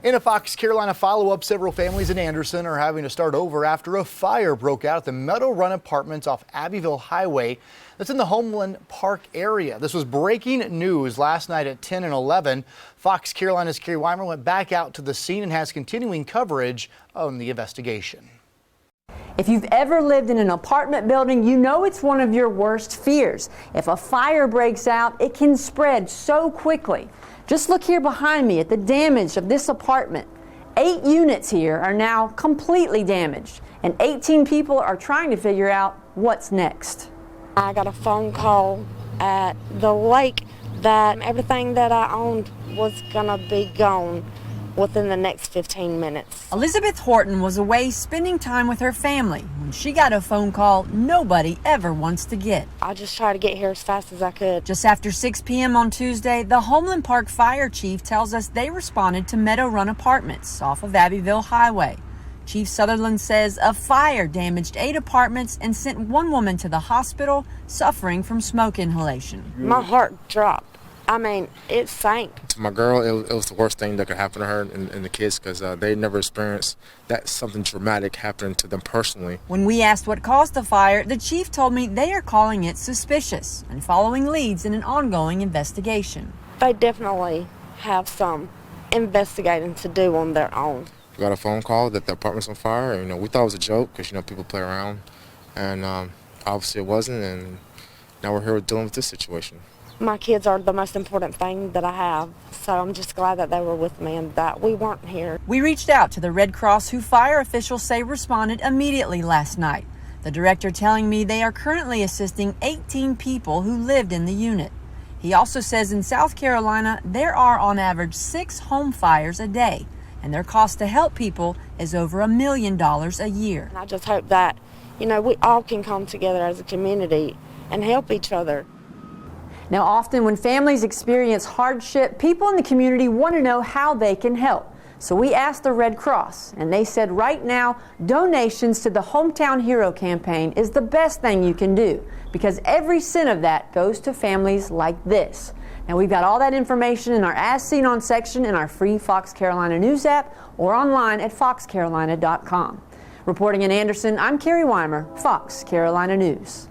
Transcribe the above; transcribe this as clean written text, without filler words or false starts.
In a Fox Carolina follow-up, several families in Anderson are having to start over after a fire broke out at the Meadow Run apartments off Abbeville Highway that's in the Homeland Park area. This was breaking news last night at 10 and 11. Fox Carolina's Carrie Weimer went back out to the scene and has continuing coverage on the investigation. If you've ever lived in an apartment building, you know it's one of your worst fears. If a fire breaks out, it can spread so quickly. Just look here behind me at the damage of this apartment. 8 units here are now completely damaged, and 18 people are trying to figure out what's next. I got a phone call at the lake that everything that I owned was gonna be gone within the next 15 minutes. Elizabeth Horton was away spending time with her family when she got a phone call nobody ever wants to get. I just tried to get here as fast as I could. Just after 6 p.m. on Tuesday, the Homeland Park fire chief tells us they responded to Meadow Run apartments off of Abbeville Highway. Chief Sutherland says a fire damaged 8 apartments and sent one woman to the hospital suffering from smoke inhalation. My heart dropped. I mean, it sank. To my girl, it was the worst thing that could happen to her and the kids because they never experienced that something dramatic happening to them personally. When we asked what caused the fire, the chief told me they are calling it suspicious and following leads in an ongoing investigation. They definitely have some investigating to do on their own. We got a phone call that the apartment's on fire. And, we thought it was a joke because, people play around. And obviously it wasn't, and now we're here dealing with this situation. My kids are the most important thing that I have, so I'm just glad that they were with me and that we weren't here. We reached out to the Red Cross, who fire officials say responded immediately last night. The director telling me they are currently assisting 18 people who lived in the unit. He also says in South Carolina, there are on average 6 home fires a day, and their cost to help people is over $1 million a year. And I just hope that, we all can come together as a community and help each other. Now, often when families experience hardship, people in the community want to know how they can help. So we asked the Red Cross, and they said right now, donations to the Hometown Hero campaign is the best thing you can do, because every cent of that goes to families like this. Now, we've got all that information in our As Seen On section in our free Fox Carolina News app or online at foxcarolina.com. Reporting in Anderson, I'm Carrie Weimer, Fox Carolina News.